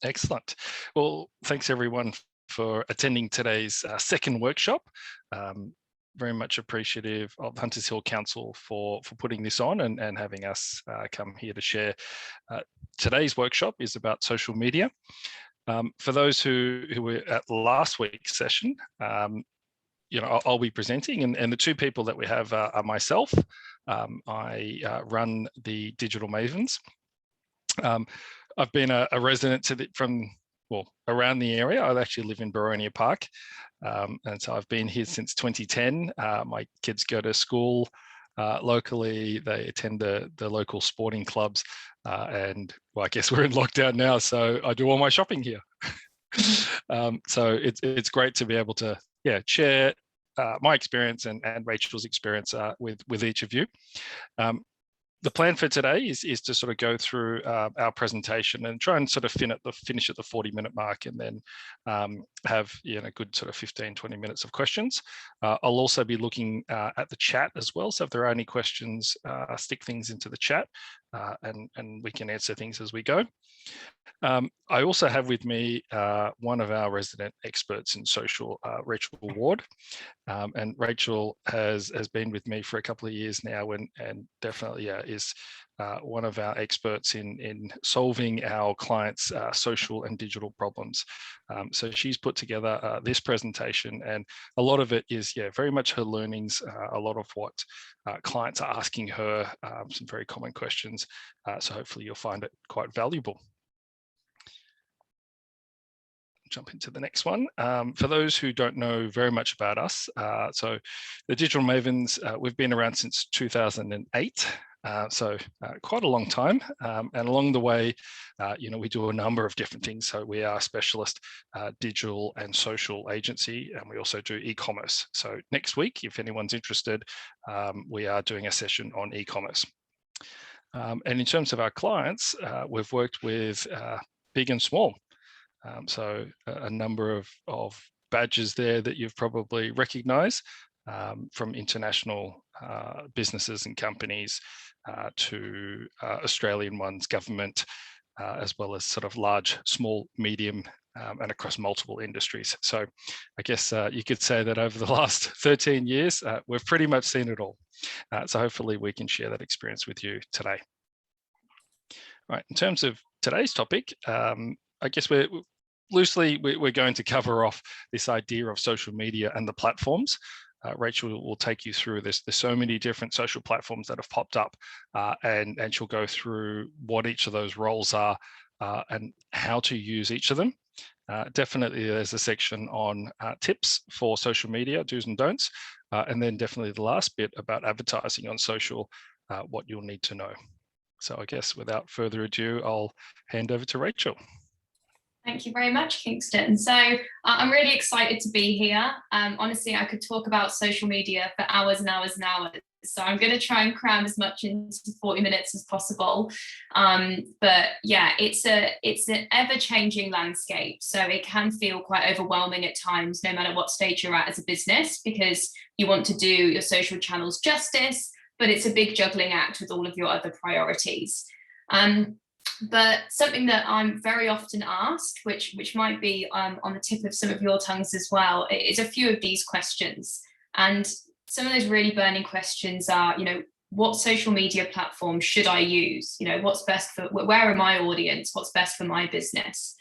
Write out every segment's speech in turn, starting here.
Excellent. Well, thanks everyone for attending today's second workshop. Very much appreciative of Hunters Hill Council for putting this on and having us come here to share. Today's workshop is about social media. For those who were at last week's session, I'll be presenting, and the two people that we have are myself. I run the Digital Mavens. I've been a resident from around the area. I actually live in Boronia Park, and so I've been here since 2010. My kids go to school locally. They attend the local sporting clubs, and I guess we're in lockdown now, so I do all my shopping here. So it's great to be able to share my experience and Rachel's experience with each of you. The plan for today is to sort of go through our presentation and try and sort of finish at the 40-minute mark, and then have a good sort of 15-20 minutes of questions. I'll also be looking at the chat as well, so if there are any questions, stick things into the chat, and we can answer things as we go. I also have with me one of our resident experts in social, Rachel Ward, and Rachel has been with me for a couple of years now, and definitely is one of our experts in solving our clients' social and digital problems. So she's put together this presentation, and a lot of it is very much her learnings, a lot of what clients are asking her, some very common questions. So hopefully you'll find it quite valuable. Jump into the next one. For those who don't know very much about us, so the Digital Mavens, we've been around since 2008, so quite a long time. And along the way, we do a number of different things. So we are a specialist digital and social agency, and we also do e-commerce. So next week, if anyone's interested, we are doing a session on e-commerce. And in terms of our clients, we've worked with big and small. So a number of badges there that you've probably recognized, from international businesses and companies to Australian ones, government, as well as sort of large, small, medium, and across multiple industries. So I guess you could say that over the last 13 years, we've pretty much seen it all. So hopefully we can share that experience with you today. Right, in terms of today's topic, I guess we're going to cover off this idea of social media and the platforms. Rachel will take you through this. There's so many different social platforms that have popped up, and she'll go through what each of those roles are and how to use each of them. Definitely there's a section on tips for social media, do's and don'ts, and then definitely the last bit about advertising on social, what you'll need to know. So I guess without further ado, I'll hand over to Rachel. Thank you very much, Kingston. So I'm really excited to be here. Honestly, I could talk about social media for hours and hours and hours. So I'm going to try and cram as much into 40 minutes as possible. But yeah, it's an ever-changing landscape. So it can feel quite overwhelming at times, no matter what stage you're at as a business, because you want to do your social channels justice, but it's a big juggling act with all of your other priorities. But something that I'm very often asked, which might be on the tip of some of your tongues as well, is a few of these questions. And some of those really burning questions are, what social media platform should I use? What's best for, where are my audience? What's best for my business?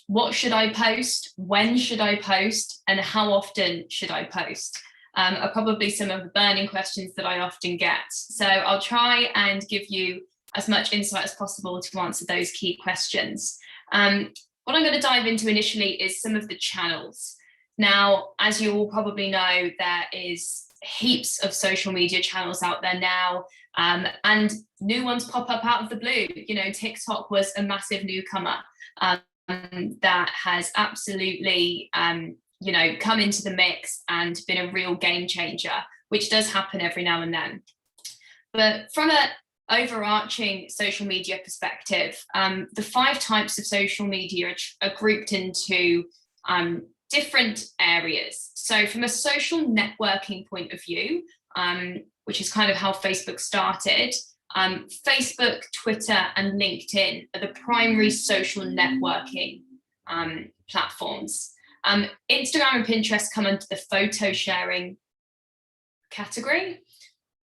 What should I post? When should I post? And how often should I post? Are probably some of the burning questions that I often get. So I'll try and give you as much insight as possible to answer those key questions. What I'm going to dive into initially is some of the channels. Now, as you all probably know, there is heaps of social media channels out there now, and new ones pop up out of the blue. TikTok was a massive newcomer that has absolutely, come into the mix and been a real game changer, which does happen every now and then. But from a overarching social media perspective, the 5 types of social media are grouped into different areas. So from a social networking point of view, which is kind of how Facebook started, Facebook, Twitter, and LinkedIn are the primary social networking platforms. Instagram and Pinterest come under the photo sharing category.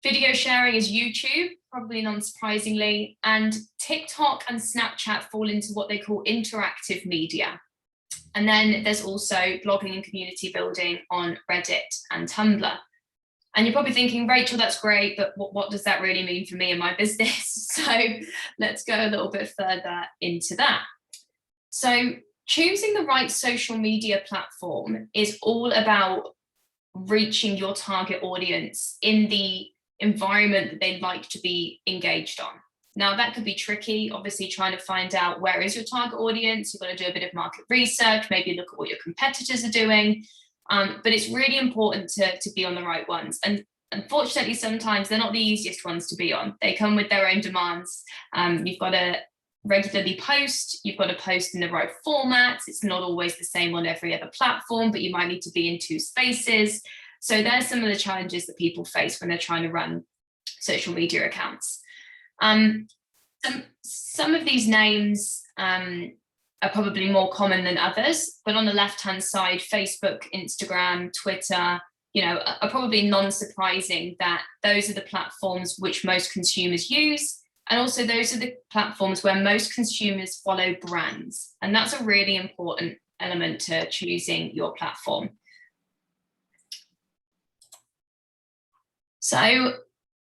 Video sharing is YouTube, probably non-surprisingly, and TikTok and Snapchat fall into what they call interactive media. And then there's also blogging and community building on Reddit and Tumblr. And you're probably thinking, Rachel, that's great, but what does that really mean for me and my business? So let's go a little bit further into that. So choosing the right social media platform is all about reaching your target audience in the environment that they'd like to be engaged on. Now, that could be tricky, obviously trying to find out where is your target audience. You've got to do a bit of market research, maybe look at what your competitors are doing. But it's really important to be on the right ones. And unfortunately, sometimes they're not the easiest ones to be on. They come with their own demands. You've got to regularly post, you've got to post in the right formats. It's not always the same on every other platform, but you might need to be in 2 spaces. So there's some of the challenges that people face when they're trying to run social media accounts. Some of these names are probably more common than others, but on the left-hand side, Facebook, Instagram, Twitter, are probably non-surprising that those are the platforms which most consumers use. And also those are the platforms where most consumers follow brands. And that's a really important element to choosing your platform. So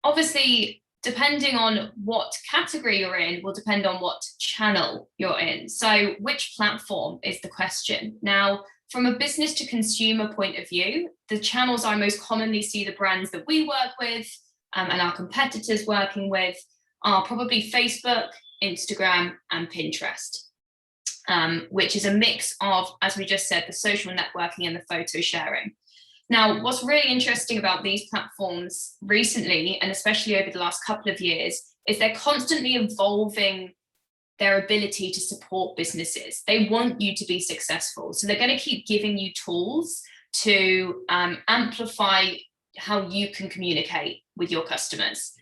obviously, depending on what category you're in will depend on what channel you're in. So which platform is the question. Now, from a business to consumer point of view, the channels I most commonly see the brands that we work with and our competitors working with are probably Facebook, Instagram, and Pinterest, which is a mix of, as we just said, the social networking and the photo sharing. Now, what's really interesting about these platforms recently, and especially over the last couple of years, is they're constantly evolving their ability to support businesses. They want you to be successful. So they're going to keep giving you tools to amplify how you can communicate with your customers.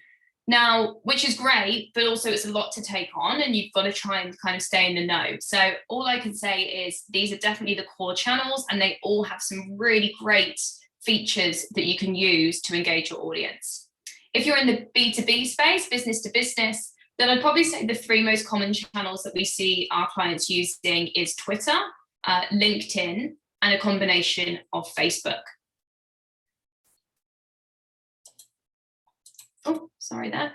Now, which is great, but also it's a lot to take on and you've got to try and kind of stay in the know. So all I can say is these are definitely the core channels and they all have some really great features that you can use to engage your audience. If you're in the B2B space, business to business, then I'd probably say the 3 most common channels that we see our clients using is Twitter, LinkedIn, and a combination of Facebook. Oh, sorry there.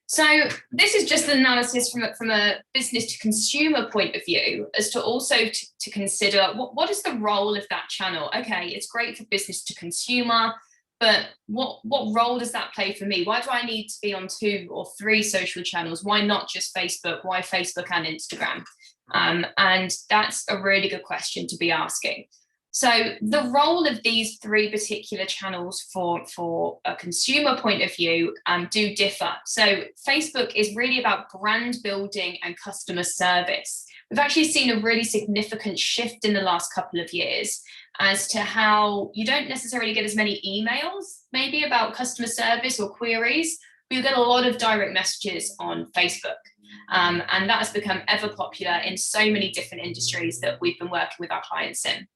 So this is just an analysis from a business to consumer point of view as to also to consider what is the role of that channel? Okay, it's great for business to consumer, but what role does that play for me? Why do I need to be on 2 or 3 social channels? Why not just Facebook? Why Facebook and Instagram? And that's a really good question to be asking. So the role of these 3 particular channels for a consumer point of view do differ. So Facebook is really about brand building and customer service. We've actually seen a really significant shift in the last couple of years as to how you don't necessarily get as many emails, maybe about customer service or queries, but you get a lot of direct messages on Facebook. And that has become ever popular in so many different industries that we've been working with our clients in.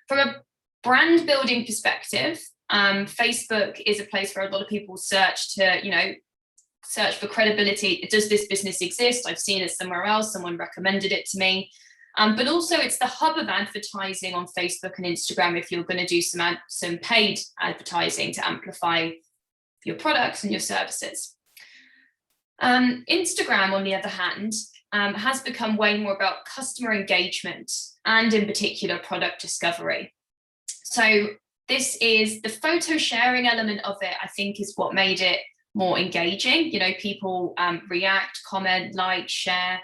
From a brand building perspective, Facebook is a place where a lot of people search to, search for credibility. Does this business exist? I've seen it somewhere else. Someone recommended it to me. But also it's the hub of advertising on Facebook and Instagram if you're going to do some paid advertising to amplify your products and your services. Instagram, on the other hand, has become way more about customer engagement and in particular product discovery. So this is the photo sharing element of it, I think, is what made it more engaging. People react, comment, like, share.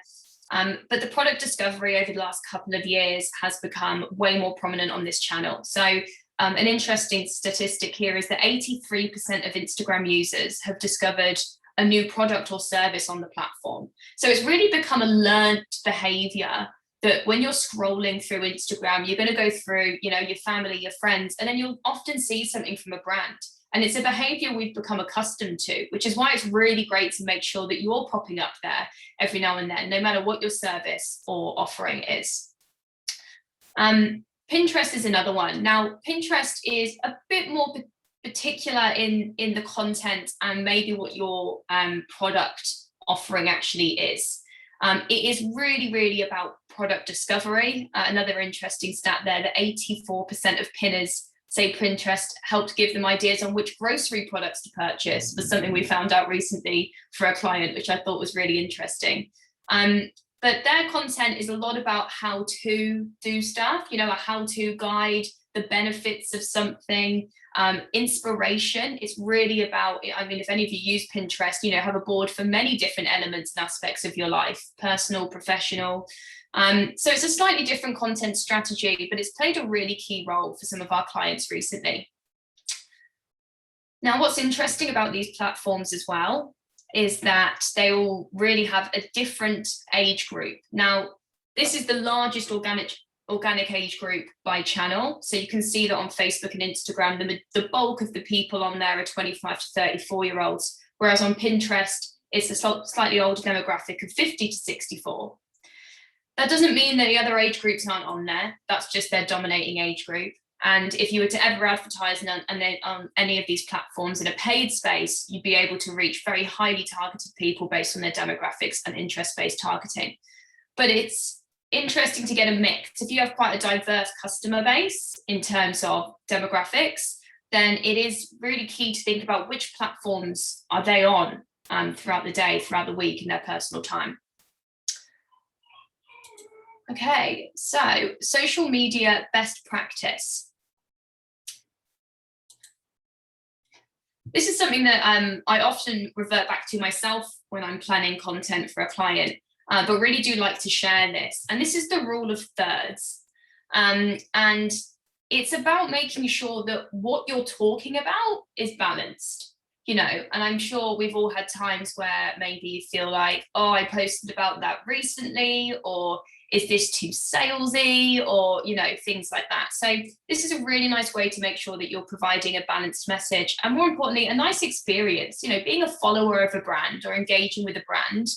But the product discovery over the last couple of years has become way more prominent on this channel. So an interesting statistic here is that 83% of Instagram users have discovered a new product or service on the platform. So it's really become a learned behavior that when you're scrolling through Instagram, you're going to go through, your family, your friends, and then you'll often see something from a brand. And it's a behavior we've become accustomed to, which is why it's really great to make sure that you're popping up there every now and then, no matter what your service or offering is. Pinterest is another one. Now, Pinterest is a bit more particular in the content and maybe what your product offering actually is. It is really, really about product discovery. Another interesting stat there, that 84% of pinners say Pinterest helped give them ideas on which grocery products to purchase, was something we found out recently for a client, which I thought was really interesting. But their content is a lot about how to do stuff, you know, a how-to guide, the benefits of something, inspiration. It's really about, I mean, if any of you use Pinterest, you know, have a board for many different elements and aspects of your life, personal, professional. So it's a slightly different content strategy, but it's played a really key role for some of our clients recently. Now, what's interesting about these platforms as well is that they all really have a different age group. Now, this is the largest organic age group by channel. So you can see that on Facebook and Instagram, the bulk of the people on there are 25 to 34-year-olds, whereas on Pinterest, it's a slightly older demographic of 50 to 64. That doesn't mean that the other age groups aren't on there. That's just their dominating age group. And if you were to ever advertise on any of these platforms in a paid space, you'd be able to reach very highly targeted people based on their demographics and interest-based targeting. But it's interesting to get a mix. If you have quite a diverse customer base in terms of demographics, then it is really key to think about which platforms are they on throughout the day, throughout the week, in their personal time. Okay, so social media best practice. This is something that I often revert back to myself when I'm planning content for a client, but really do like to share this. And this is the rule of thirds. And it's about making sure that what you're talking about is balanced, you know, and I'm sure we've all had times where maybe you feel like, oh, I posted about that recently, or is this too salesy, or, you know, things like that. So this is a really nice way to make sure that you're providing a balanced message, and more importantly, a nice experience. You know, being a follower of a brand or engaging with a brand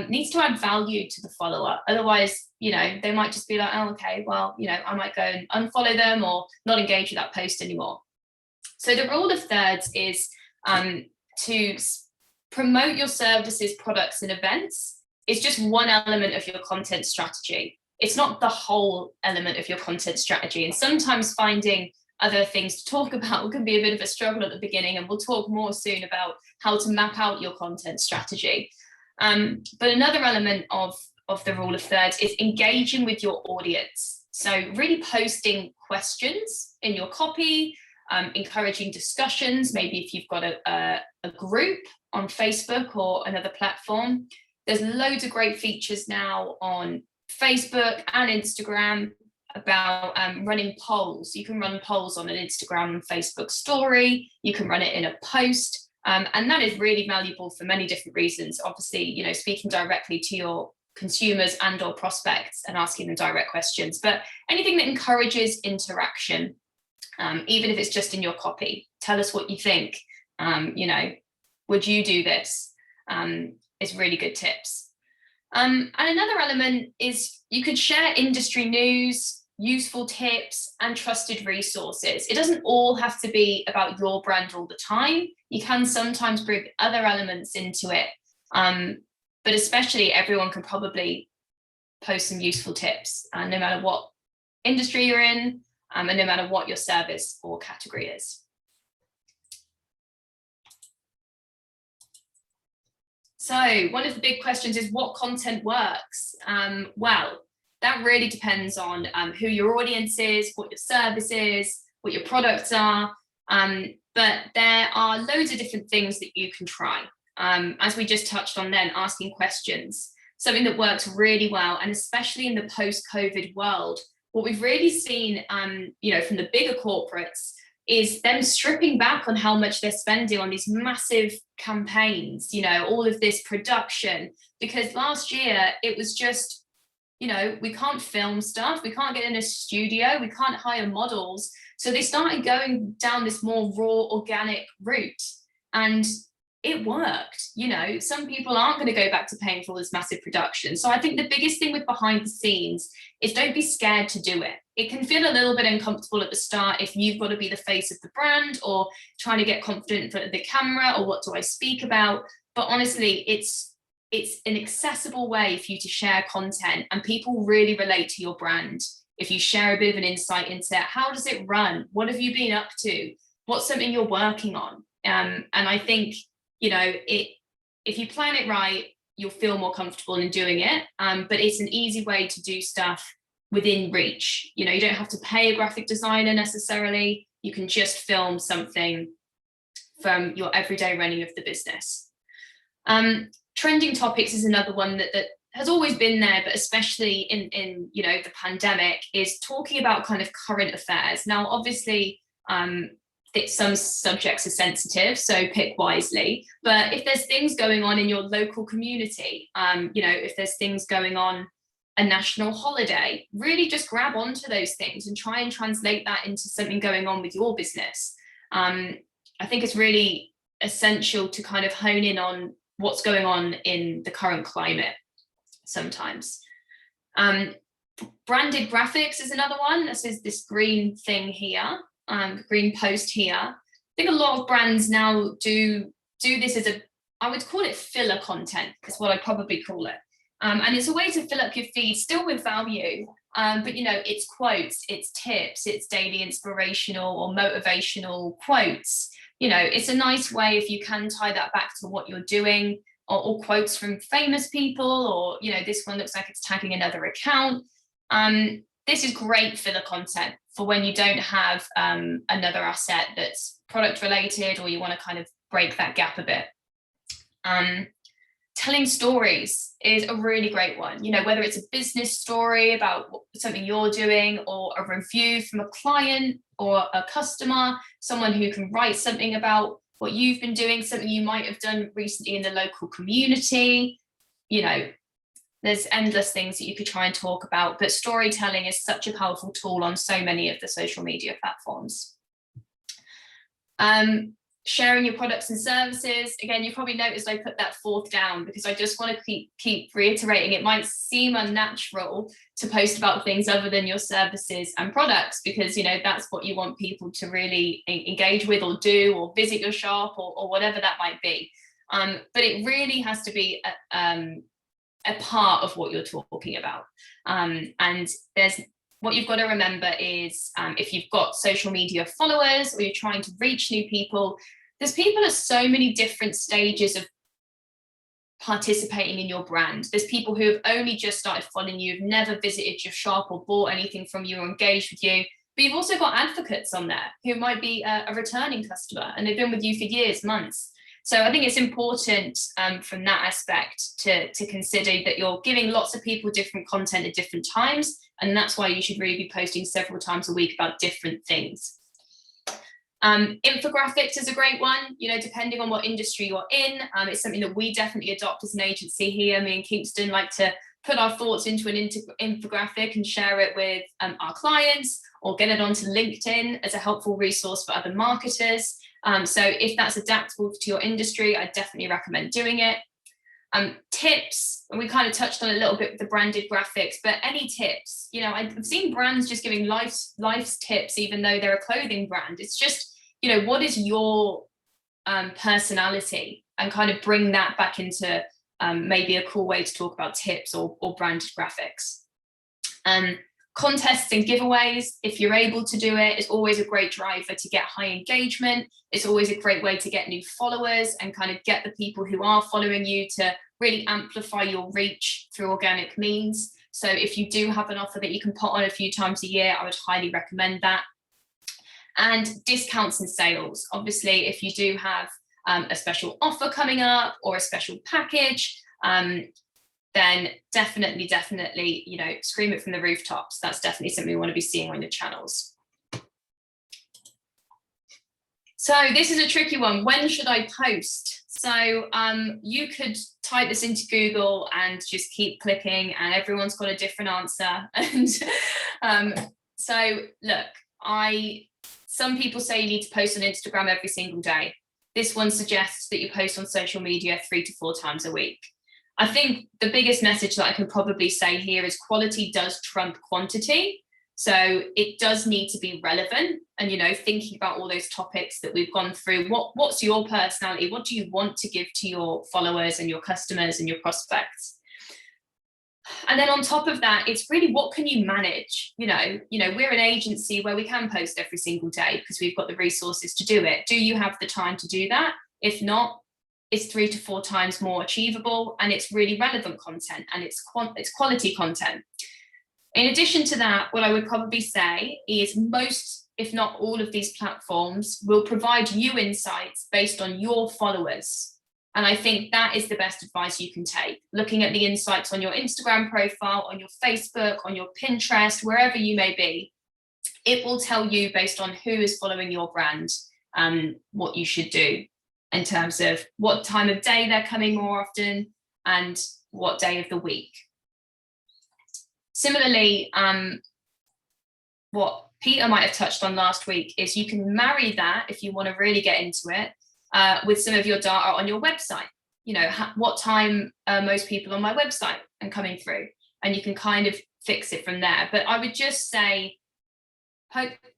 needs to add value to the follower. Otherwise, you know, they might just be like, oh, okay, well, you know, I might go and unfollow them or not engage with that post anymore. So the rule of thirds is to promote your services, products, and events. It's just one element of your content strategy. It's not the whole element of your content strategy. And sometimes finding other things to talk about can be a bit of a struggle at the beginning. And we'll talk more soon about how to map out your content strategy. But another element of the rule of thirds is engaging with your audience. So really posting questions in your copy, encouraging discussions. Maybe if you've got a group on Facebook or another platform. There's loads of great features now on Facebook and Instagram about running polls. You can run polls on an Instagram and Facebook story. You can run it in a post. And that is really valuable for many different reasons. Obviously, you know, speaking directly to your consumers and or prospects and asking them direct questions, but anything that encourages interaction, even if it's just in your copy. Tell us what you think. You know, would you do this? Is really good tips. And another element is you could share industry news, useful tips, and trusted resources. It doesn't all have to be about your brand all the time. You can sometimes bring other elements into it. But especially everyone can probably post some useful tips, no matter what industry you're in, and no matter what your service or category is. So one of the big questions is what content works? Well, that really depends on who your audience is, what your service is, what your products are. But there are loads of different things that you can try. As we just touched on then, asking questions, something that works really well, and especially in the post-COVID world, what we've really seen, you know, from the bigger corporates is them stripping back on how much they're spending on these massive campaigns, you know, all of this production, because last year it was just you know, we can't film stuff, we can't get in a studio, we can't hire models. So they started going down this more raw, organic route, and it worked. You know, some people aren't going to go back to paying for this massive production. So I think the biggest thing with behind the scenes is don't be scared to do it. It can feel a little bit uncomfortable at the start if you've got to be the face of the brand or trying to get confident in front of the camera, or what do I speak about? But honestly, it's an accessible way for you to share content, and people really relate to your brand if you share a bit of an insight into how does it run, what have you been up to, what's something you're working on. And I think, you know, if you plan it right, you'll feel more comfortable in doing it. But it's an easy way to do stuff within reach. You know, you don't have to pay a graphic designer necessarily. You can just film something from your everyday running of the business. Trending topics is another one that has always been there, but especially in you know, the pandemic, is talking about kind of current affairs. Now, obviously, some subjects are sensitive, so pick wisely. But if there's things going on in your local community, you know, if there's things going on, a national holiday, really just grab onto those things and try and translate that into something going on with your business. I think it's really essential to kind of hone in on what's going on in the current climate sometimes. Branded graphics is another one. This is this green thing here, green post here. I think a lot of brands now do this as I would call it filler content, is what I'd probably call it. And it's a way to fill up your feed still with value, but you know, it's quotes, it's tips, it's daily inspirational or motivational quotes. You know, it's a nice way if you can tie that back to what you're doing, or quotes from famous people, or, you know, this one looks like it's tagging another account. This is great filler content for when you don't have another asset that's product related, or you want to kind of break that gap a bit. Telling stories is a really great one. You know, whether it's a business story about something you're doing, or a review from a client or a customer, someone who can write something about what you've been doing, something you might have done recently in the local community. You know, there's endless things that you could try and talk about, but storytelling is such a powerful tool on so many of the social media platforms. Sharing your products and services. Again, you probably noticed I put that fourth down because I just want to keep reiterating. It might seem unnatural to post about things other than your services and products, because, you know, that's what you want people to really engage with or do, or visit your shop, or whatever that might be. But it really has to be a part of what you're talking about. And what you've got to remember is, if you've got social media followers, or you're trying to reach new people, there's people at so many different stages of participating in your brand. There's people who have only just started following you, have never visited your shop or bought anything from you or engaged with you. But you've also got advocates on there who might be a returning customer, and they've been with you for years, months. So I think it's important from that aspect to consider that you're giving lots of people different content at different times. And that's why you should really be posting several times a week about different things. Infographics is a great one, you know, depending on what industry you're in. It's something that we definitely adopt as an agency here. Me and Kingston like to put our thoughts into an infographic and share it with our clients, or get it onto LinkedIn as a helpful resource for other marketers. So if that's adaptable to your industry, I definitely recommend doing it. Tips, and we kind of touched on a little bit with the branded graphics, but any tips, you know, I've seen brands just giving life's tips, even though they're a clothing brand. It's just, you know, what is your personality, and kind of bring that back into maybe a cool way to talk about tips or branded graphics. Contests and giveaways, if you're able to do it, is always a great driver to get high engagement. It's always a great way to get new followers and kind of get the people who are following you to really amplify your reach through organic means. So if you do have an offer that you can put on a few times a year, I would highly recommend that. And discounts and sales. Obviously, if you do have a special offer coming up or a special package, then definitely, you know, scream it from the rooftops. That's definitely something we want to be seeing on your channels. So this is a tricky one. When should I post? So you could type this into Google and just keep clicking, and everyone's got a different answer. And so look, some people say you need to post on Instagram every single day. This one suggests that you post on social media 3 to 4 times a week. I think the biggest message that I could probably say here is quality does trump quantity. So it does need to be relevant, and, you know, thinking about all those topics that we've gone through. What's your personality? What do you want to give to your followers and your customers and your prospects? And then on top of that, it's really, what can you manage? You know, we're an agency where we can post every single day because we've got the resources to do it. Do you have the time to do that? If not, it's 3 to 4 times more achievable, and it's really relevant content, and it's quality content. In addition to that, what I would probably say is most, if not all, of these platforms will provide you insights based on your followers. And I think that is the best advice you can take. Looking at the insights on your Instagram profile, on your Facebook, on your Pinterest, wherever you may be, it will tell you based on who is following your brand, what you should do in terms of what time of day they're coming more often and what day of the week. Similarly, what Peter might have touched on last week is you can marry that, if you want to really get into it, with some of your data on your website. You know, what time most people on my website are coming through, and you can kind of fix it from there. But I would just say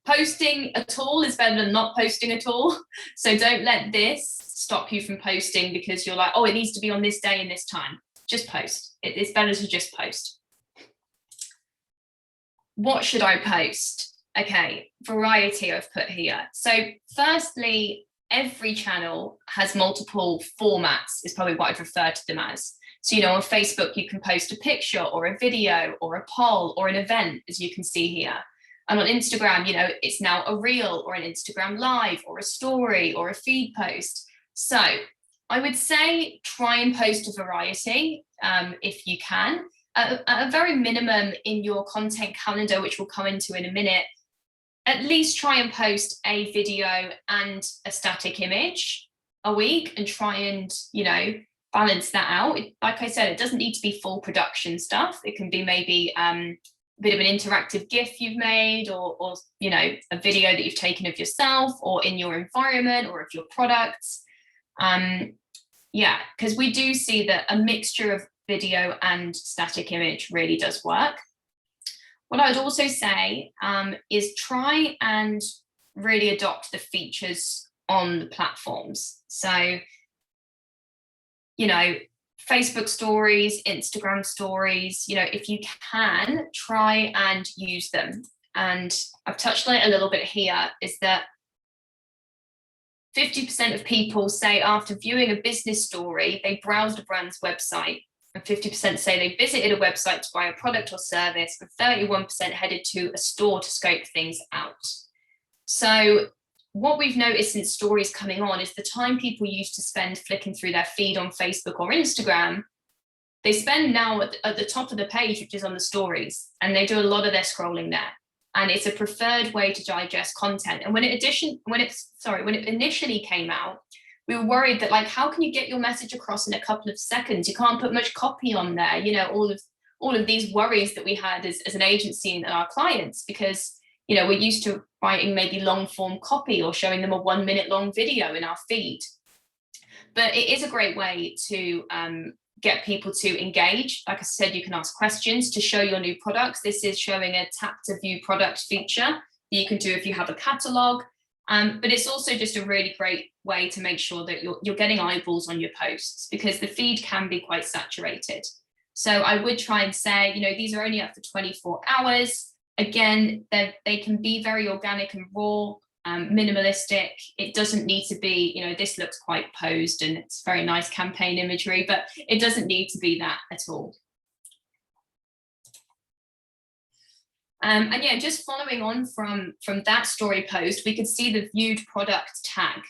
posting at all is better than not posting at all. So don't let this stop you from posting because you're like, oh, it needs to be on this day and this time. Just post. It's better to just post. What should I post? Okay, variety I've put here. So firstly, every channel has multiple formats, is probably what I'd refer to them as. So, you know, on Facebook, you can post a picture or a video or a poll or an event, as you can see here. And on Instagram, you know, it's now a reel or an Instagram live or a story or a feed post. So I would say try and post a variety if you can. At a very minimum, in your content calendar, which we'll come into in a minute, at least try and post a video and a static image a week, and try and, you know, balance that out. Like I said, it doesn't need to be full production stuff. It can be maybe a bit of an interactive GIF you've made, or you know, a video that you've taken of yourself or in your environment or of your products. Yeah, because we do see that a mixture of video and static image really does work. What I would also say is try and really adopt the features on the platforms. So, you know, Facebook stories, Instagram stories, you know, if you can, try and use them. And I've touched on it a little bit here, is that 50% of people say after viewing a business story, they browsed a brand's website. And 50% say they visited a website to buy a product or service, and 31% headed to a store to scope things out. So what we've noticed since stories coming on is the time people used to spend flicking through their feed on Facebook or Instagram, they spend now at the top of the page, which is on the stories, and they do a lot of their scrolling there. And it's a preferred way to digest content. And when it initially came out, we were worried that, like, how can you get your message across in a couple of seconds? You can't put much copy on there. You know, all of these worries that we had as an agency and our clients, because, you know, we're used to writing maybe long form copy or showing them a 1 minute long video in our feed. But it is a great way to get people to engage. Like I said, you can ask questions to show your new products. This is showing a tap to view product feature that you can do if you have a catalog. But it's also just a really great way to make sure that you're getting eyeballs on your posts, because the feed can be quite saturated. So I would try and say, you know, these are only up for 24 hours. Again, they can be very organic and raw, minimalistic. It doesn't need to be, you know, this looks quite posed and it's very nice campaign imagery, but it doesn't need to be that at all. And yeah, just following on from that story post, we could see the viewed product tag.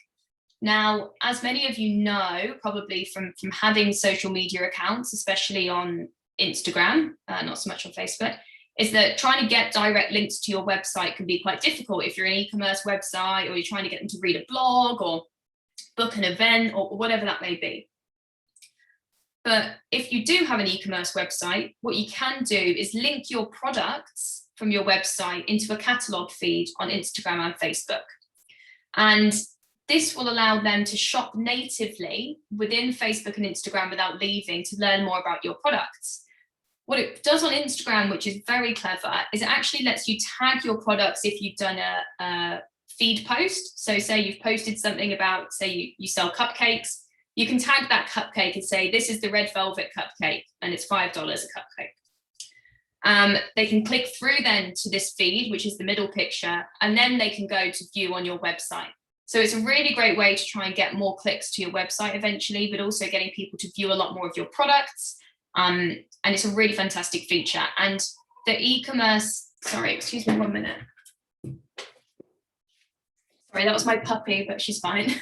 Now, as many of you know, probably from having social media accounts, especially on Instagram, not so much on Facebook, is that trying to get direct links to your website can be quite difficult if you're an e-commerce website, or you're trying to get them to read a blog or book an event or whatever that may be. But if you do have an e-commerce website, what you can do is link your products from your website into a catalog feed on Instagram and Facebook. And this will allow them to shop natively within Facebook and Instagram without leaving to learn more about your products. What it does on Instagram, which is very clever, is it actually lets you tag your products if you've done a feed post. So say you've posted something about, say you sell cupcakes, you can tag that cupcake and say, this is the red velvet cupcake and it's $5 a cupcake. They can click through then to this feed, which is the middle picture, and then they can go to view on your website. So it's a really great way to try and get more clicks to your website eventually, but also getting people to view a lot more of your products. And it's a really fantastic feature. And the e-commerce, sorry, excuse me 1 minute. Sorry, that was my puppy, but she's fine.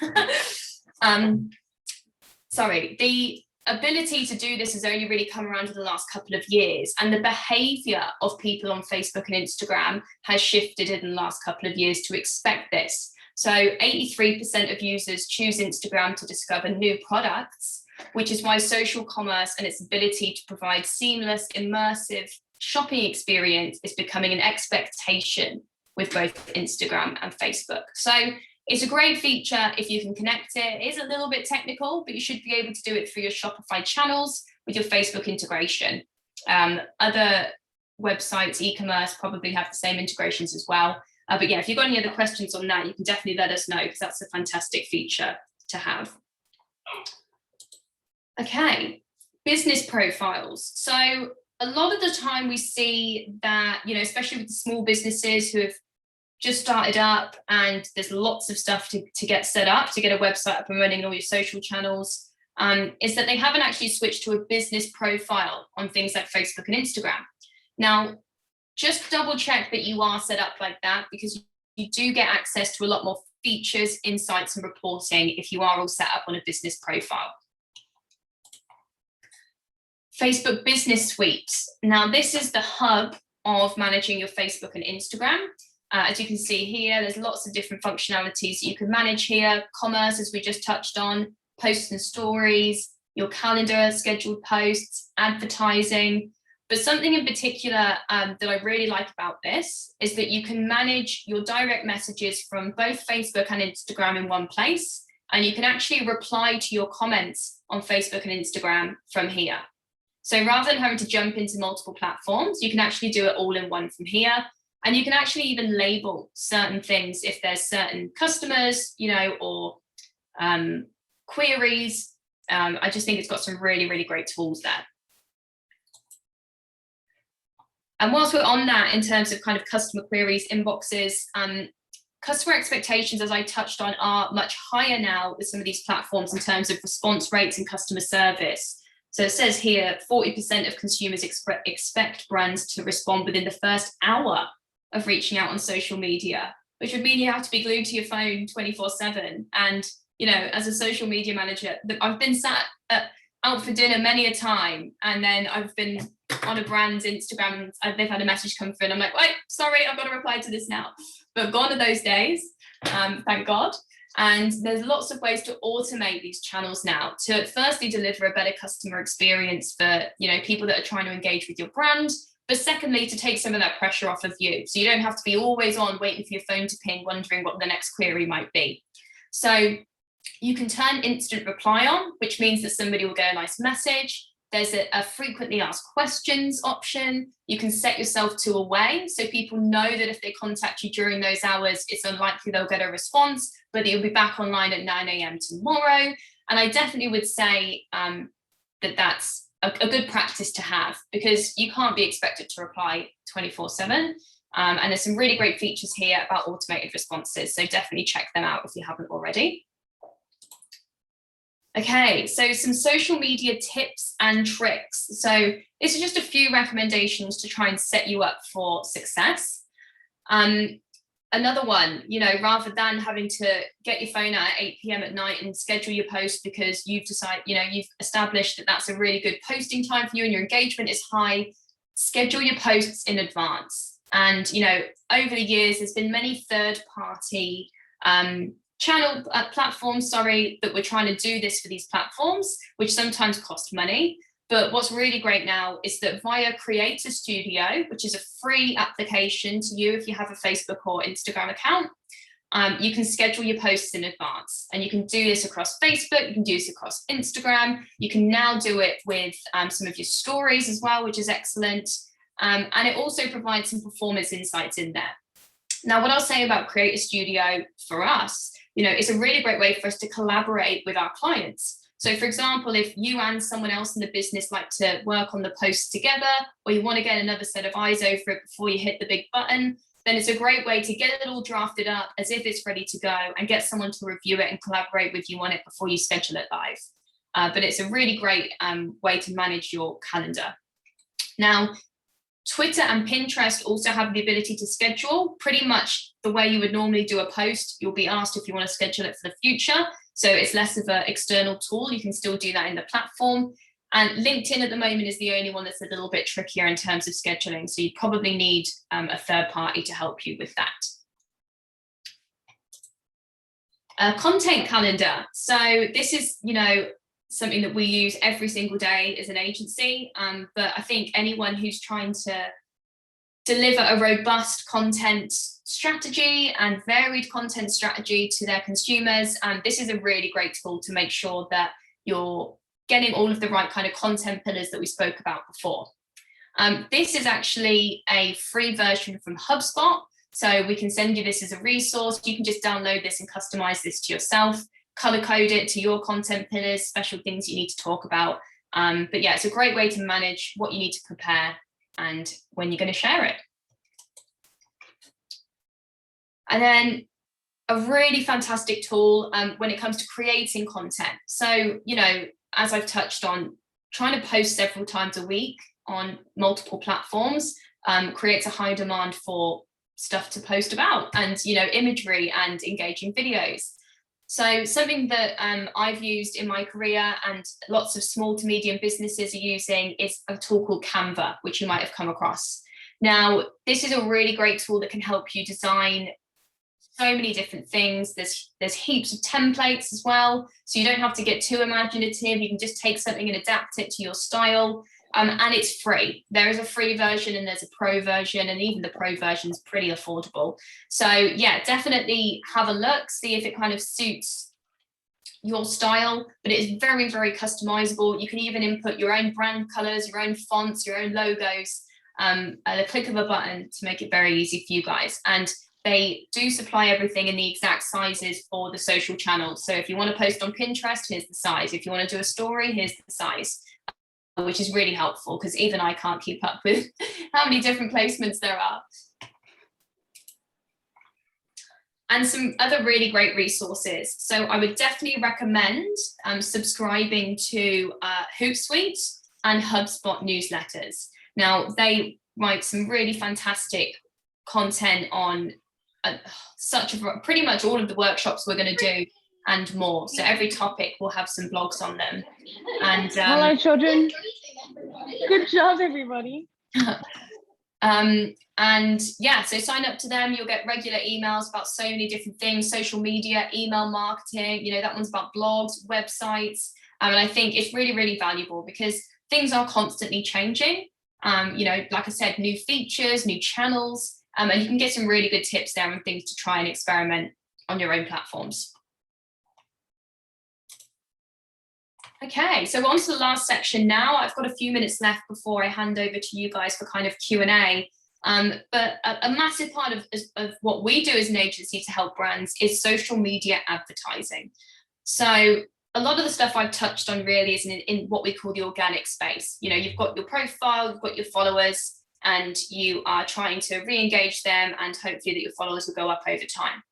Sorry, the ability to do this has only really come around in the last couple of years, and the behavior of people on Facebook and Instagram has shifted in the last couple of years to expect this. So 83% of users choose Instagram to discover new products, which is why social commerce and its ability to provide seamless, immersive shopping experience is becoming an expectation with both Instagram and Facebook. So it's a great feature if you can connect it. It is a little bit technical, but you should be able to do it through your Shopify channels with your Facebook integration. Other websites, e-commerce, probably have the same integrations as well. But yeah, if you've got any other questions on that, you can definitely let us know, because that's a fantastic feature to have. Okay, business profiles. So a lot of the time we see that, especially with the small businesses who have just started up and there's lots of stuff to get set up, to get a website up and running and all your social channels, is that they haven't actually switched to a business profile on things like Facebook and Instagram. Now, just double check that you are set up like that, because you do get access to a lot more features, insights, and reporting if you are all set up on a business profile. Facebook Business Suite. Now, this is the hub of managing your Facebook and Instagram. As you can see here, there's lots of different functionalities you can manage here. Commerce, as we just touched on, posts and stories, your calendar, scheduled posts, advertising. But something in particular that I really like about this is that you can manage your direct messages from both Facebook and Instagram in one place, and you can actually reply to your comments on Facebook and Instagram from here. So rather than having to jump into multiple platforms, you can actually do it all in one from here. And you can actually even label certain things if there's certain customers, or queries. I just think it's got some really, really great tools there. And whilst we're on that, in terms of kind of customer queries, inboxes, customer expectations, as I touched on, are much higher now with some of these platforms in terms of response rates and customer service. So it says here, 40% of consumers expect brands to respond within the first hour of reaching out on social media, which would mean you have to be glued to your phone 24/7. And, as a social media manager, I've been sat out for dinner many a time, and then I've been on a brand's Instagram and they've had a message come through and I'm like, wait, sorry, I've got to reply to this now. But gone are those days, thank God. And there's lots of ways to automate these channels now to firstly deliver a better customer experience for people that are trying to engage with your brand, but secondly to take some of that pressure off of you, so you don't have to be always on waiting for your phone to ping, wondering what the next query might be. So you can turn instant reply on, which means that somebody will get a nice message. There's a frequently asked questions option. You can set yourself to away, so people know that if they contact you during those hours, it's unlikely they'll get a response, but you'll be back online at 9 a.m. tomorrow. And I definitely would say that that's a good practice to have, because you can't be expected to reply 24/7. And there's some really great features here about automated responses, so definitely check them out if you haven't already. Okay, so some social media tips and tricks. So this is just a few recommendations to try and set you up for success. Another one, rather than having to get your phone out at 8 p.m. at night and schedule your post because you've decided, you've established that that's a really good posting time for you and your engagement is high, schedule your posts in advance. And, over the years, there's been many third-party platforms, that we're trying to do this for these platforms, which sometimes cost money. But what's really great now is that via Creator Studio, which is a free application to you if you have a Facebook or Instagram account, you can schedule your posts in advance, and you can do this across Facebook, you can do this across Instagram, you can now do it with some of your stories as well, which is excellent. And it also provides some performance insights in there. Now, what I'll say about Creator Studio for us, it's a really great way for us to collaborate with our clients. So for example, if you and someone else in the business like to work on the posts together, or you want to get another set of eyes over it before you hit the big button, then it's a great way to get it all drafted up as if it's ready to go and get someone to review it and collaborate with you on it before you schedule it live. But it's a really great way to manage your calendar. Now, Twitter and Pinterest also have the ability to schedule pretty much the way you would normally do a post. You'll be asked if you want to schedule it for the future. So it's less of an external tool. You can still do that in the platform. And LinkedIn at the moment is the only one that's a little bit trickier in terms of scheduling. So you probably need a third party to help you with that. Content calendar. So this is, something that we use every single day as an agency. But I think anyone who's trying to deliver a robust content strategy and varied content strategy to their consumers, this is a really great tool to make sure that you're getting all of the right kind of content pillars that we spoke about before. This is actually a free version from HubSpot. So we can send you this as a resource. You can just download this and customize this to yourself, color code it to your content pillars, special things you need to talk about. But yeah, it's a great way to manage what you need to prepare and when you're going to share it. And then a really fantastic tool when it comes to creating content. So, as I've touched on, trying to post several times a week on multiple platforms creates a high demand for stuff to post about, and imagery and engaging videos. So something that I've used in my career and lots of small to medium businesses are using is a tool called Canva, which you might have come across. Now, this is a really great tool that can help you design so many different things. There's heaps of templates as well, so you don't have to get too imaginative. You can just take something and adapt it to your style. And it's free. There is a free version and there's a pro version, and even the pro version is pretty affordable. So yeah, definitely have a look, see if it kind of suits your style, but it's very, very customizable. You can even input your own brand colors, your own fonts, your own logos, at a click of a button to make it very easy for you guys. And they do supply everything in the exact sizes for the social channels. So if you want to post on Pinterest, here's the size. If you want to do a story, here's the size. Which is really helpful because even I can't keep up with how many different placements there are. And some other really great resources. So I would definitely recommend subscribing to Hootsuite and HubSpot newsletters. Now, they write some really fantastic content on pretty much all of the workshops we're going to do and more. So every topic will have some blogs on them. And hello, children. Good job, everybody. And yeah, so sign up to them. You'll get regular emails about so many different things: social media, email marketing. That one's about blogs, websites. And I think it's really, really valuable because things are constantly changing. Like I said, new features, new channels, and you can get some really good tips there and things to try and experiment on your own platforms. Okay, so we're on to the last section now. I've got a few minutes left before I hand over to you guys for kind of Q&A. But a massive part of what we do as an agency to help brands is social media advertising. So a lot of the stuff I've touched on really is in what we call the organic space. You've got your profile, you've got your followers, and you are trying to re-engage them, and hopefully that your followers will go up over time.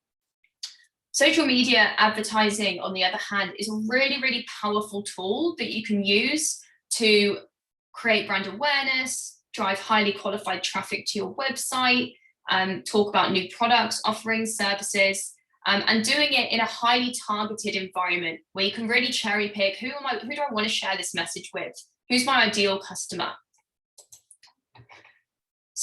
Social media advertising, on the other hand, is a really, really powerful tool that you can use to create brand awareness, drive highly qualified traffic to your website, talk about new products, offerings, services, and doing it in a highly targeted environment where you can really cherry pick who do I want to share this message with? Who's my ideal customer?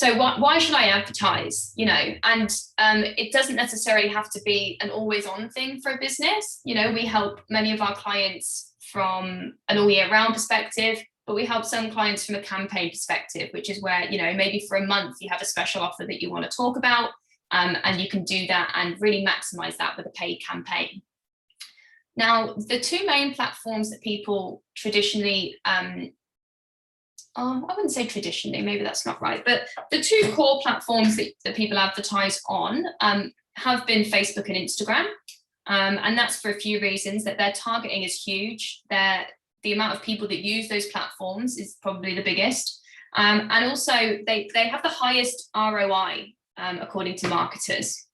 So why should I advertise? And it doesn't necessarily have to be an always on thing for a business. We help many of our clients from an all year round perspective, but we help some clients from a campaign perspective, which is where, maybe for a month you have a special offer that you want to talk about, and you can do that and really maximize that with a paid campaign. Now, the two main platforms that people traditionally, I wouldn't say traditionally, maybe that's not right, but the two core platforms that people advertise on have been Facebook and Instagram. And that's for a few reasons. That their targeting is huge. The amount of people that use those platforms is probably the biggest. And also they have the highest ROI, according to marketers.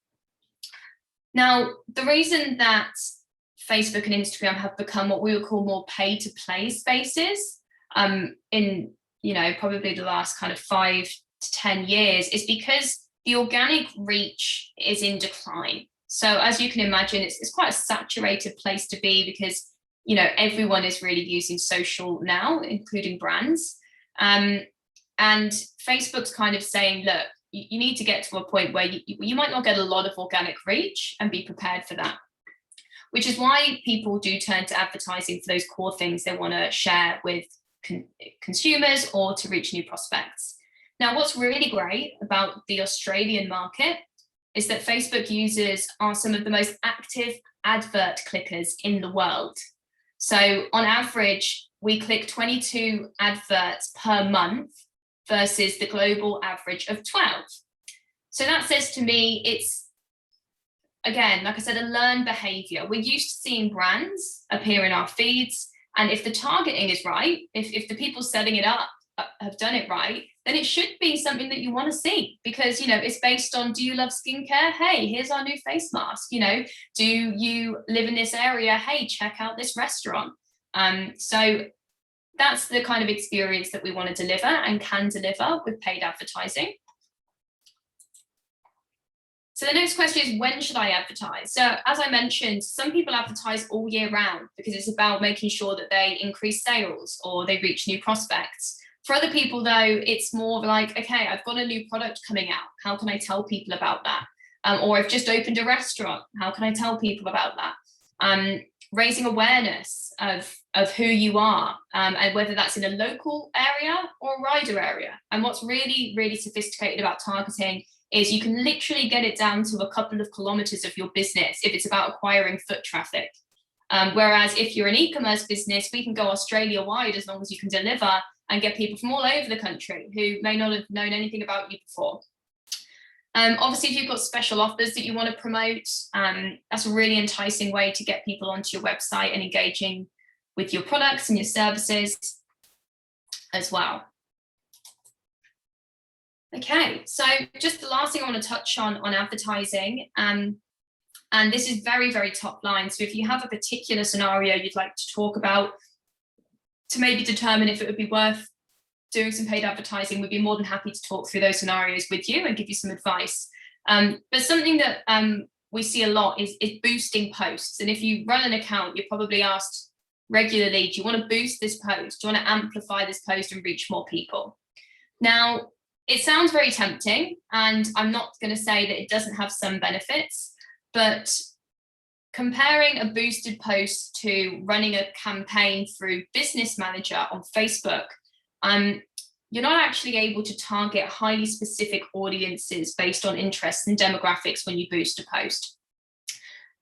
Now, the reason that Facebook and Instagram have become what we would call more pay to play spaces in probably the last kind of 5 to 10 years is because the organic reach is in decline. So as you can imagine, it's quite a saturated place to be because, everyone is really using social now, including brands. And Facebook's kind of saying, look, you need to get to a point where you might not get a lot of organic reach, and be prepared for that. Which is why people do turn to advertising for those core things they want to share with consumers or to reach new prospects. Now, what's really great about the Australian market is that Facebook users are some of the most active advert clickers in the world. So on average, we click 22 adverts per month versus the global average of 12. So that says to me, it's, again, like I said, a learned behavior. We're used to seeing brands appear in our feeds. And if the targeting is right, if the people setting it up have done it right, then it should be something that you want to see because, it's based on, do you love skincare? Hey, here's our new face mask. Do you live in this area? Hey, check out this restaurant. So that's the kind of experience that we want to deliver and can deliver with paid advertising. So the next question is, when should I advertise? So as I mentioned, some people advertise all year round because it's about making sure that they increase sales or they reach new prospects. For other people, though, it's more like, okay, I've got a new product coming out. How can I tell people about that? Or I've just opened a restaurant. How can I tell people about that? Raising awareness of who you are, and whether that's in a local area or a wider area. And what's really, really sophisticated about targeting is you can literally get it down to a couple of kilometers of your business if it's about acquiring foot traffic. Whereas if you're an e-commerce business, we can go Australia wide as long as you can deliver and get people from all over the country who may not have known anything about you before. Obviously, if you've got special offers that you want to promote, that's a really enticing way to get people onto your website and engaging with your products and your services as well. Okay, so just the last thing I want to touch on advertising, and this is very, very top line. So if you have a particular scenario you'd like to talk about to maybe determine if it would be worth doing some paid advertising, we'd be more than happy to talk through those scenarios with you and give you some advice. But something that we see a lot is boosting posts. And if you run an account, you're probably asked regularly, do you want to boost this post? Do you want to amplify this post and reach more people? Now, it sounds very tempting, and I'm not going to say that it doesn't have some benefits, but comparing a boosted post to running a campaign through Business Manager on Facebook, you're not actually able to target highly specific audiences based on interests and demographics when you boost a post.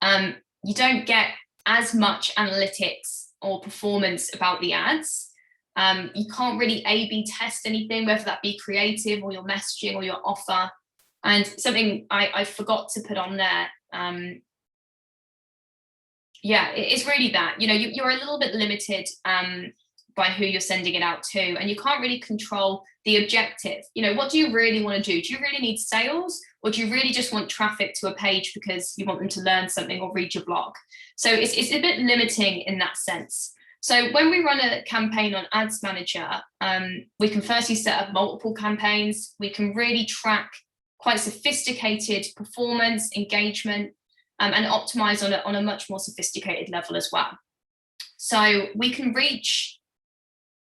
You don't get as much analytics or performance about the ads. You can't really A/B test anything, whether that be creative or your messaging or your offer. And something I forgot to put on there, it's really that, you're a little bit limited by who you're sending it out to, and you can't really control the objective. What do you really want to do? Do you really need sales, or do you really just want traffic to a page because you want them to learn something or read your blog? So it's a bit limiting in that sense. So when we run a campaign on Ads Manager, we can firstly set up multiple campaigns. We can really track quite sophisticated performance, engagement, and optimize on a much more sophisticated level as well. So we can reach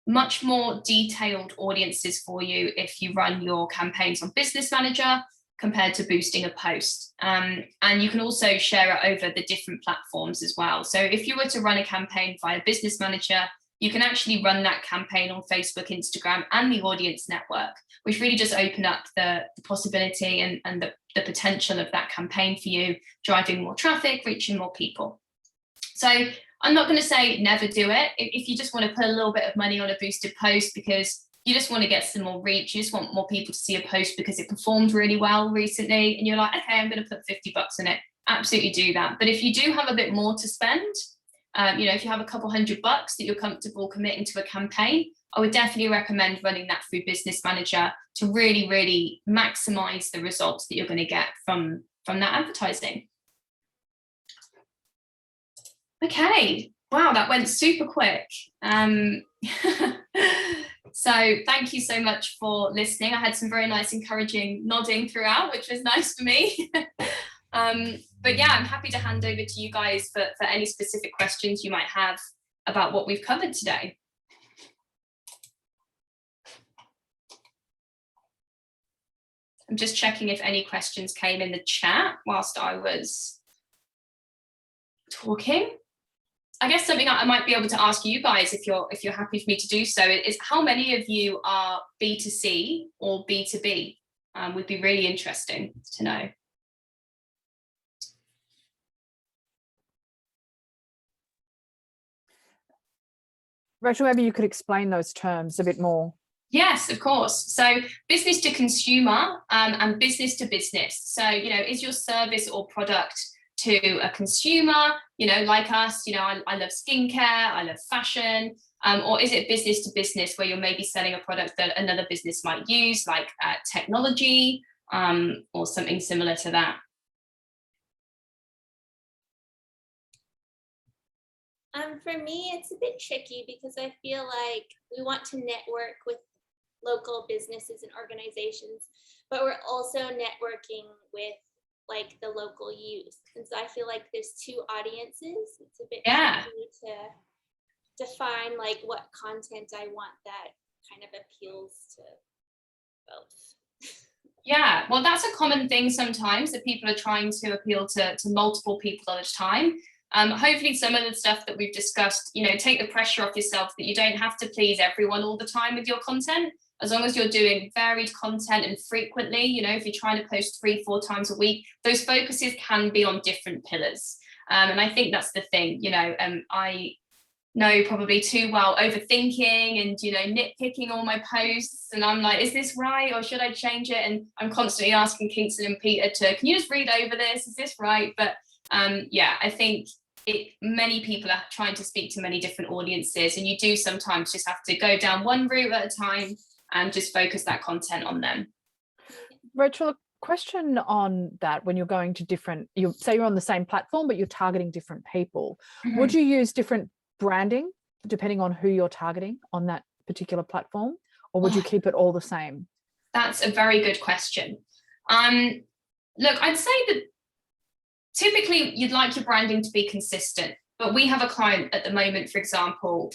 much more detailed audiences for you if you run your campaigns on Business Manager compared to boosting a post. And you can also share it over the different platforms as well. So if you were to run a campaign via Business Manager, you can actually run that campaign on Facebook, Instagram, and the audience network, which really just open up the possibility and the potential of that campaign for you, driving more traffic, reaching more people. So I'm not going to say never do it. If you just want to put a little bit of money on a boosted post because you just want to get some more reach, you just want more people to see a post because it performed really well recently, and you're like, okay, I'm going to put $50 in it, absolutely do that. But if you do have a bit more to spend, if you have a couple $100 that you're comfortable committing to a campaign, I would definitely recommend running that through Business Manager to really, really maximize the results that you're going to get from that advertising. Okay, wow, that went super quick. So thank you so much for listening. I had some very nice encouraging nodding throughout, which was nice for me. But yeah, I'm happy to hand over to you guys for any specific questions you might have about what we've covered today. I'm just checking if any questions came in the chat whilst I was talking. I guess something I might be able to ask you guys, if you're happy for me to do so, is how many of you are B2C or B2B? Would be really interesting to know. Rachel, maybe you could explain those terms a bit more. Yes, of course. So business to consumer and business to business. So, is your service or product to a consumer, like us, I love skincare, I love fashion, or is it business to business where you're maybe selling a product that another business might use, like technology, or something similar to that? For me, it's a bit tricky because I feel like we want to network with local businesses and organizations, but we're also networking with like the local youth. And so I feel like there's two audiences. It's a bit tricky to define like what content I want that kind of appeals to both. Yeah, well, that's a common thing sometimes, that people are trying to appeal to multiple people at a time. Hopefully some of the stuff that we've discussed, take the pressure off yourself that you don't have to please everyone all the time with your content. As long as you're doing varied content and frequently, if you're trying to post 3-4 times a week, those focuses can be on different pillars. And I think that's the thing, I know probably too well overthinking and, nitpicking all my posts. And I'm like, is this right? Or should I change it? And I'm constantly asking Kingston and Peter can you just read over this? Is this right? But I think many people are trying to speak to many different audiences, and you do sometimes just have to go down one route at a time and just focus that content on them. Rachel, a question on that: when you're going to different, you say you're on the same platform, but you're targeting different people. Mm-hmm. Would you use different branding depending on who you're targeting on that particular platform, or would you keep it all the same? That's a very good question. Look, I'd say that typically you'd like your branding to be consistent, but we have a client at the moment, for example,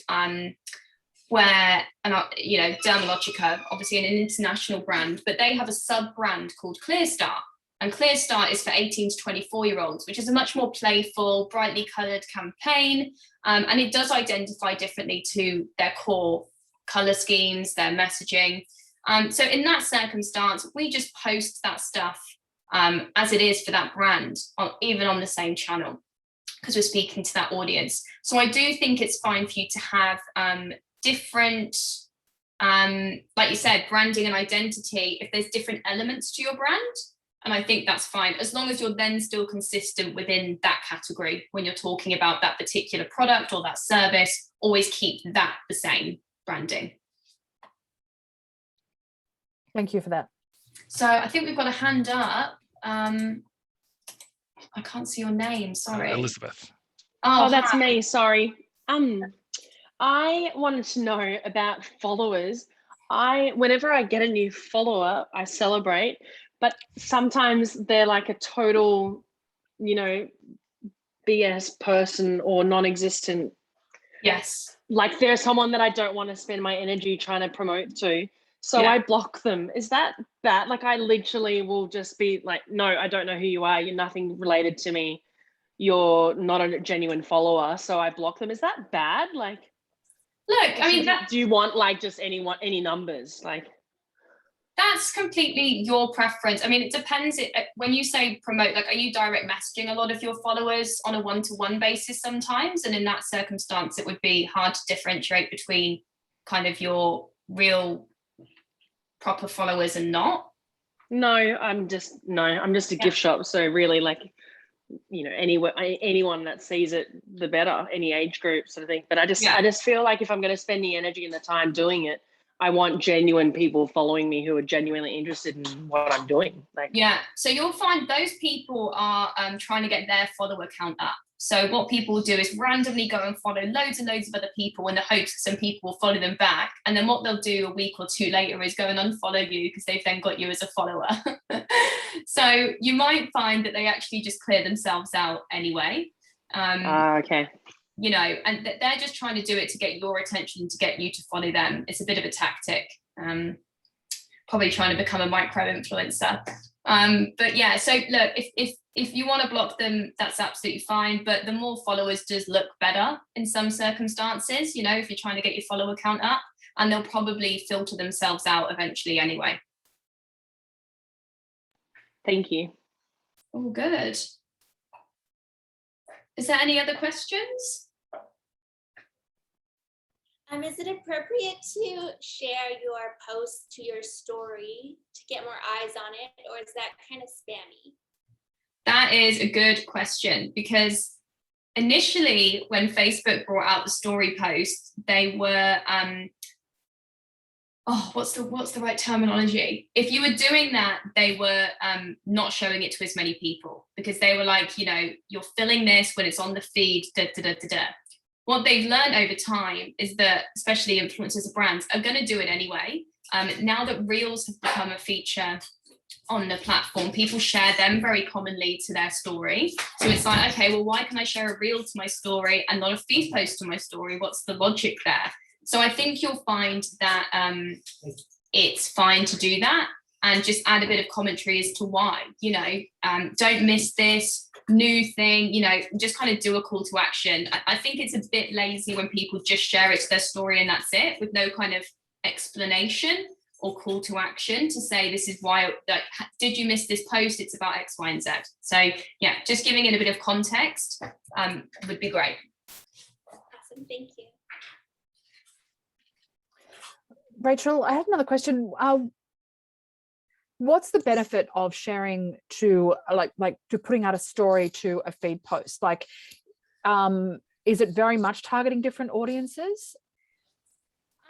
where, Dermalogica, obviously an international brand, but they have a sub-brand called ClearStar. And ClearStar is for 18 to 24-year-olds, which is a much more playful, brightly coloured campaign. And it does identify differently to their core colour schemes, their messaging. So in that circumstance, we just post that stuff as it is for that brand, even on the same channel, because we're speaking to that audience. So I do think it's fine for you to have different, like you said, branding and identity if there's different elements to your brand. And I think that's fine, as long as you're then still consistent within that category. When you're talking about that particular product or that service, always keep that the same branding. Thank you for that. So I think we've got a hand up. I can't see your name, sorry. Elizabeth. Oh, that's me, sorry. I wanted to know about followers. Whenever I get a new follower, I celebrate, but sometimes they're like a total, BS person or non-existent Yes. Like there's someone that I don't want to spend my energy trying to promote to. So Yeah. I block them. Is that bad? Like I literally will just be like, no, I don't know who you are. You're nothing related to me. You're not a genuine follower. So I block them. Is that bad? Like, look, I mean, do you want like just any numbers? Like, that's completely your preference. I mean, it depends. When you say promote, like, are you direct messaging a lot of your followers on a one-to-one basis sometimes? And in that circumstance, it would be hard to differentiate between kind of your real proper followers and not. No, I'm just a gift shop. So really, like, you know, anyone that sees it, the better, any age group sort of thing. But I just feel like if I'm going to spend the energy and the time doing it, I want genuine people following me who are genuinely interested in what I'm doing. Like, yeah, so you'll find those people are trying to get their follower count up. So what people will do is randomly go and follow loads and loads of other people in the hopes that some people will follow them back. And then what they'll do a week or two later is go and unfollow you because they've then got you as a follower. So you might find that they actually just clear themselves out anyway. Okay. You know, and they're just trying to do it to get your attention, to get you to follow them. It's a bit of a tactic. Probably trying to become a micro influencer. But yeah, so look, if you want to block them, that's absolutely fine. But the more followers does look better in some circumstances, you know, if you're trying to get your follower count up, and they'll probably filter themselves out eventually anyway. Thank you. Oh, good. Is there any other questions? Is it appropriate to share your post to your story to get more eyes on it, or is that kind of spammy? That is a good question, because initially when Facebook brought out the story post, they were what's the right terminology? If you were doing that, they were not showing it to as many people, because they were like, you know, you're filling this when it's on the feed, da, da, da, da, da. What they've learned over time is that, especially influencers and brands, are going to do it anyway. Now that Reels have become a feature on the platform, people share them very commonly to their story. So it's like, okay, well, why can I share a Reel to my story and not a feed post to my story? What's the logic there? So I think you'll find that it's fine to do that and just add a bit of commentary as to why, you know, don't miss this new thing, you know, just kind of do a call to action. I think it's a bit lazy when people just share it to their story and that's it, with no kind of explanation or call to action to say, this is why, like, did you miss this post? It's about X, Y, and Z. So yeah, just giving it a bit of context would be great. Awesome, thank you. Rachel, I had another question. What's the benefit of sharing to like to putting out a story to a feed post? Like, is it very much targeting different audiences?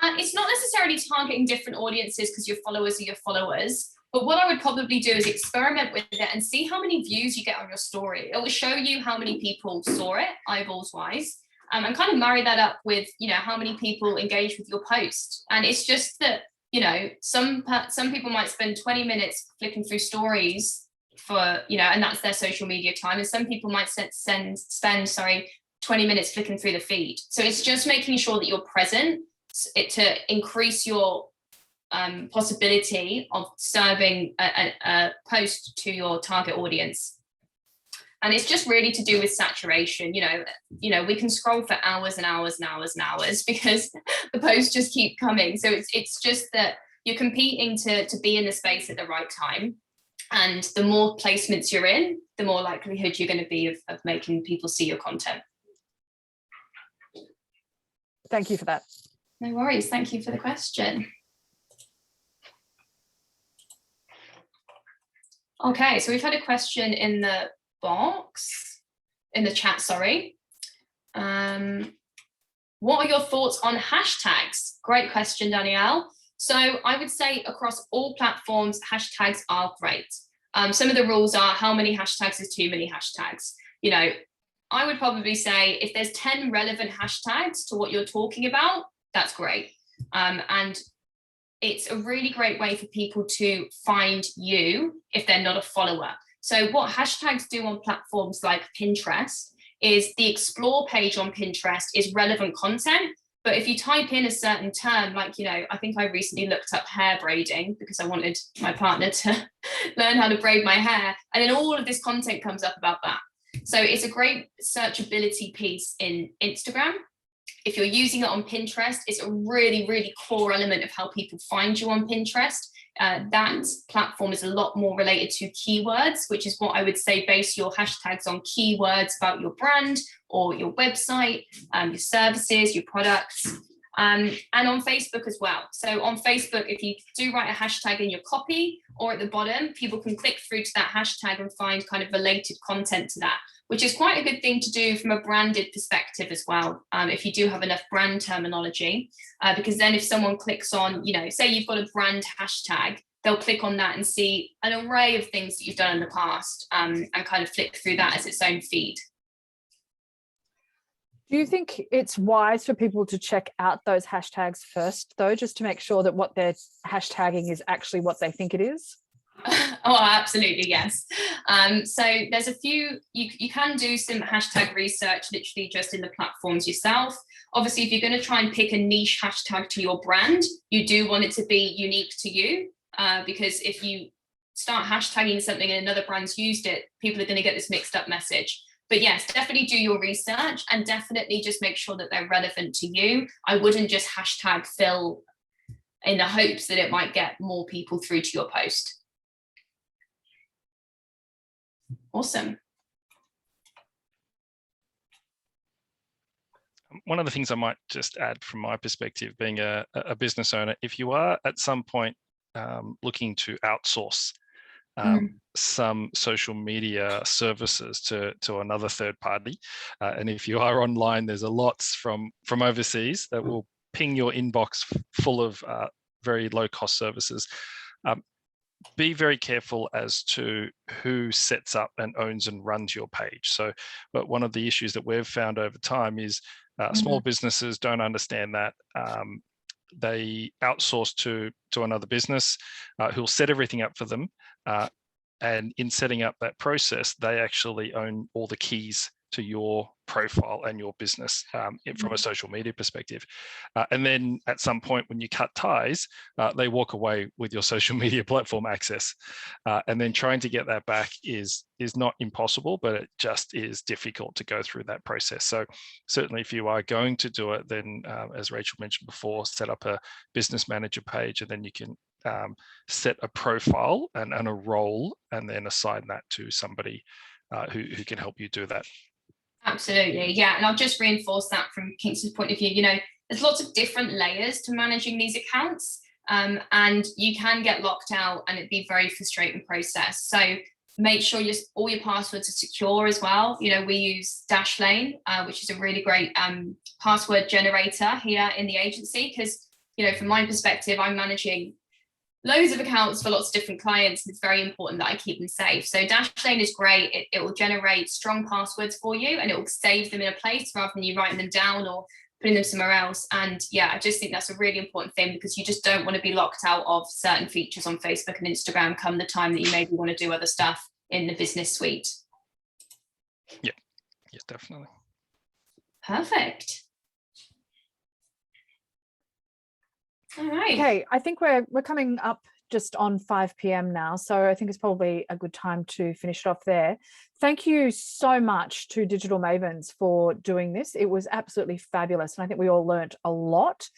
It's not necessarily targeting different audiences because your followers are your followers. But what I would probably do is experiment with it and see how many views you get on your story. It will show you how many people saw it, eyeballs wise. And kind of marry that up with, you know, how many people engage with your post. And it's just that, you know, some people might spend 20 minutes flicking through stories for, you know, and that's their social media time. And some people might spend 20 minutes flicking through the feed. So it's just making sure that you're present to increase your possibility of serving a post to your target audience. And it's just really to do with saturation. You know, we can scroll for hours and hours and hours and hours because the posts just keep coming. So it's just that you're competing to be in the space at the right time. And the more placements you're in, the more likelihood you're going to be of making people see your content. Thank you for that. No worries. Thank you for the question. Okay, so we've had a question in the chat, sorry. What are your thoughts on hashtags? Great question, Danielle. So I would say across all platforms, hashtags are great. Some of the rules are how many hashtags is too many hashtags. You know, I would probably say if there's 10 relevant hashtags to what you're talking about, that's great. And it's a really great way for people to find you if they're not a follower. So what hashtags do on platforms like Pinterest is the explore page on Pinterest is relevant content. But if you type in a certain term, like, you know, I think I recently looked up hair braiding because I wanted my partner to learn how to braid my hair. And then all of this content comes up about that. So it's a great searchability piece in Instagram. If you're using it on Pinterest, it's a really, really core element of how people find you on Pinterest. That platform is a lot more related to keywords, which is what I would say base your hashtags on keywords about your brand or your website, your services, your products, and on Facebook as well. So on Facebook, if you do write a hashtag in your copy or at the bottom, people can click through to that hashtag and find kind of related content to that, which is quite a good thing to do from a branded perspective as well, if you do have enough brand terminology, because then if someone clicks on, you know, say you've got a brand hashtag, they'll click on that and see an array of things that you've done in the past, and kind of flick through that as its own feed. Do you think it's wise for people to check out those hashtags first, though, just to make sure that what they're hashtagging is actually what they think it is? Oh, absolutely, yes. So there's a few, you can do some hashtag research literally just in the platforms yourself. Obviously, if you're going to try and pick a niche hashtag to your brand, you do want it to be unique to you, because if you start hashtagging something and another brand's used it, people are going to get this mixed up message. But yes, definitely do your research and definitely just make sure that they're relevant to you. I wouldn't just hashtag Phil in the hopes that it might get more people through to your post. Awesome. One of the things I might just add from my perspective, being a business owner, if you are at some point looking to outsource some social media services to another third party, and if you are online, there's a lots from overseas that will ping your inbox full of very low cost services. Be very careful as to who sets up and owns and runs your page. So, but one of the issues that we've found over time is small businesses don't understand that. They outsource to another business who'll set everything up for them. And in setting up that process, they actually own all the keys to your profile and your business from a social media perspective. And then at some point when you cut ties, they walk away with your social media platform access. And then trying to get that back is not impossible, but it just is difficult to go through that process. So certainly if you are going to do it, then as Rachel mentioned before, set up a business manager page, and then you can set a profile and a role, and then assign that to somebody who can help you do that. Absolutely, yeah. And I'll just reinforce that from Kingston's point of view. You know, there's lots of different layers to managing these accounts, and you can get locked out and it'd be a very frustrating process. So make sure all your passwords are secure as well. You know, we use Dashlane, which is a really great password generator here in the agency, because, you know, from my perspective, I'm managing loads of accounts for lots of different clients, and it's very important that I keep them safe. So Dashlane is great. It will generate strong passwords for you, and it will save them in a place rather than you writing them down or putting them somewhere else. And yeah, I just think that's a really important thing, because you just don't want to be locked out of certain features on Facebook and Instagram come the time that you maybe want to do other stuff in the business suite. Yeah, definitely. Perfect. All right. Okay, I think we're coming up just on 5 p.m. now, so I think it's probably a good time to finish it off there. Thank you so much to Digital Mavens for doing this. It was absolutely fabulous, and I think we all learnt a lot.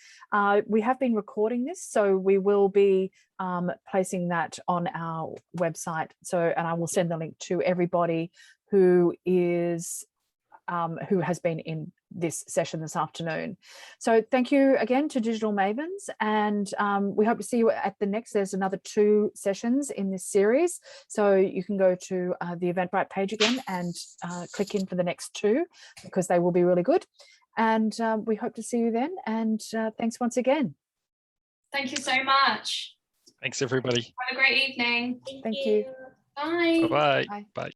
We have been recording this, so we will be placing that on our website. And I will send the link to everybody who has been in this session this afternoon. So thank you again to Digital Mavens, and we hope to see you at the next. There's another 2 sessions in this series, so you can go to the Eventbrite page again and click in for the next 2, because they will be really good. And we hope to see you then, and thanks once again. Thank you so much. Thanks everybody. Have a great evening. Thank you. Bye. Bye-bye. Bye.